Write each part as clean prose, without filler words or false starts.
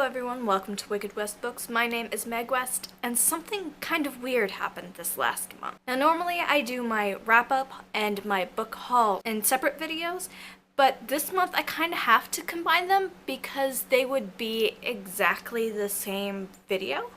everyone, welcome to Wicked West Books. My name is Meg West, and something kind of weird happened this last month. Now normally I do my wrap-up and my book haul in separate videos, but this month I kind of have to combine them because they would be exactly the same video.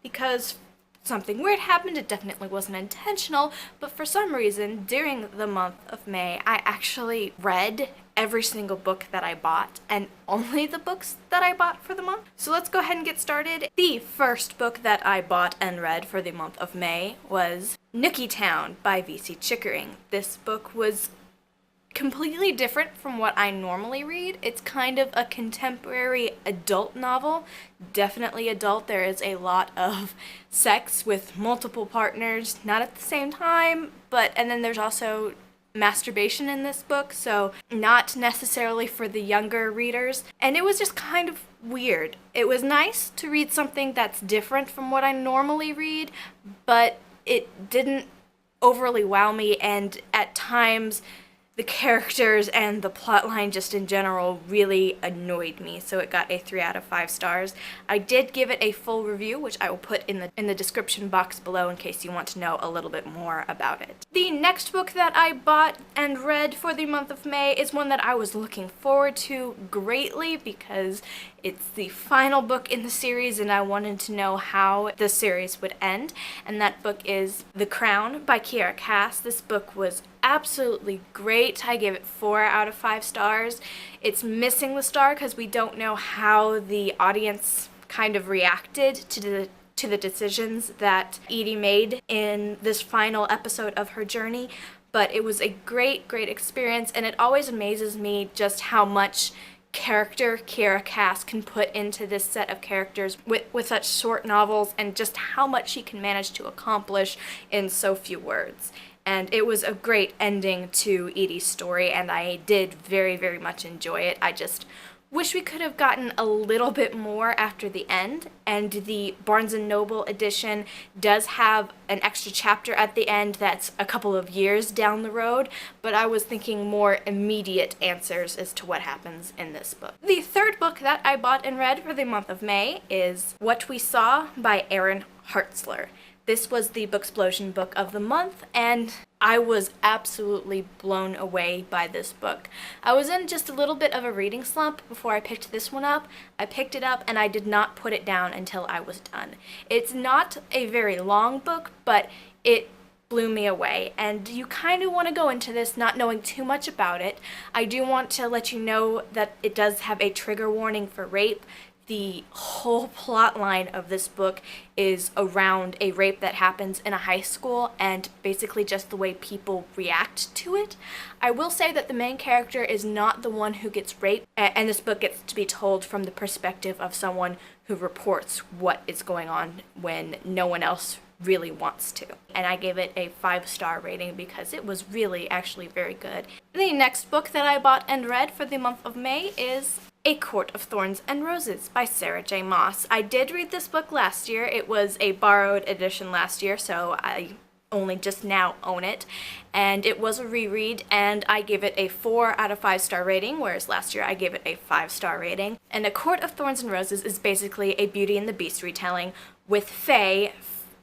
Because something weird happened, it definitely wasn't intentional, but for some reason during the month of May I actually read every single book that I bought, and only the books that I bought for the month. So let's go ahead and get started. The first book that I bought and read for the month of May was Nookie Town by V.C. Chickering. This book was completely different from what I normally read. It's kind of a contemporary adult novel. Definitely adult. There is a lot of sex with multiple partners, not at the same time, and then there's also masturbation in this book, so not necessarily for the younger readers. And it was just kind of weird. It was nice to read something that's different from what I normally read, but it didn't overly wow me, and at times the characters and the plotline just in general really annoyed me, so it got a 3 out of 5 stars. I did give it a full review, which I will put in the description box below in case you want to know a little bit more about it. The next book that I bought and read for the month of May is one that I was looking forward to greatly because it's the final book in the series and I wanted to know how the series would end, and that book is The Crown by Kiera Cass. This book was absolutely great. I gave it 4 out of 5 stars. It's missing the star because we don't know how the audience kind of reacted to the decisions that Edie made in this final episode of her journey, but it was a great experience, and it always amazes me just how much character Kiera Cass can put into this set of characters with such short novels, and just how much she can manage to accomplish in so few words. And it was a great ending to Edie's story, and I did very much enjoy it. I just wish we could have gotten a little bit more after the end, and the Barnes & Noble edition does have an extra chapter at the end that's a couple of years down the road, but I was thinking more immediate answers as to what happens in this book. The third book that I bought and read for the month of May is What We Saw by Erin Hartzler. This was the Booksplosion book of the month, and I was absolutely blown away by this book. I was in just a little bit of a reading slump before I picked this one up. I picked it up and I did not put it down until I was done. It's not a very long book, but it blew me away, and you kind of want to go into this not knowing too much about it. I do want to let you know that it does have a trigger warning for rape. The whole plot line of this book is around a rape that happens in a high school, and basically just the way people react to it. I will say that the main character is not the one who gets raped, and this book gets to be told from the perspective of someone who reports what is going on when no one else really wants to. And I gave it a 5-star rating because it was really actually very good. The next book that I bought and read for the month of May is A Court of Thorns and Roses by Sarah J. Maas. I did read this book last year. It was a borrowed edition last year, so I only just now own it. And it was a reread, and I gave it a 4 out of 5-star rating, whereas last year I gave it a 5-star rating. And A Court of Thorns and Roses is basically a Beauty and the Beast retelling with fae,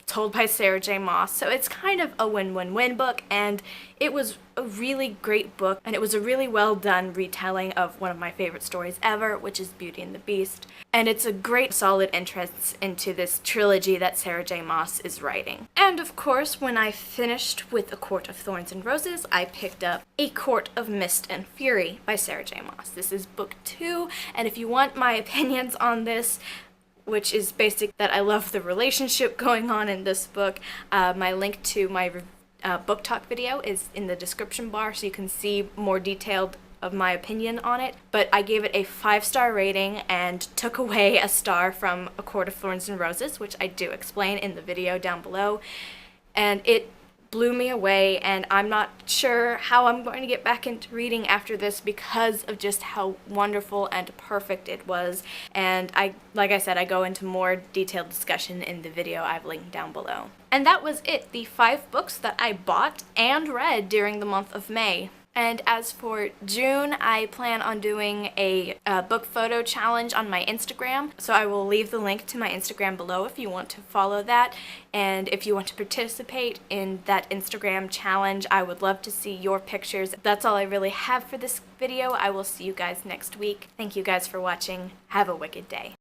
told by Sarah J. Maas, so it's kind of a win-win-win book, and it was a really great book, and it was a really well done retelling of one of my favorite stories ever, which is Beauty and the Beast, and it's a great solid entrance into this trilogy that Sarah J. Maas is writing. And of course, when I finished with A Court of Thorns and Roses, I picked up A Court of Mist and Fury by Sarah J. Maas. This is book 2, and if you want my opinions on this, which is basic that I love the relationship going on in this book, my link to my book talk video is in the description bar, so you can see more detailed of my opinion on it. But I gave it a 5-star rating and took away a star from A Court of Thorns and Roses, which I do explain in the video down below, and it blew me away, and I'm not sure how I'm going to get back into reading after this because of just how wonderful and perfect it was. And like I said, I go into more detailed discussion in the video I've linked down below. And that was it, the 5 books that I bought and read during the month of May. And as for June, I plan on doing a book photo challenge on my Instagram. So I will leave the link to my Instagram below if you want to follow that. And if you want to participate in that Instagram challenge, I would love to see your pictures. That's all I really have for this video. I will see you guys next week. Thank you guys for watching. Have a wicked day.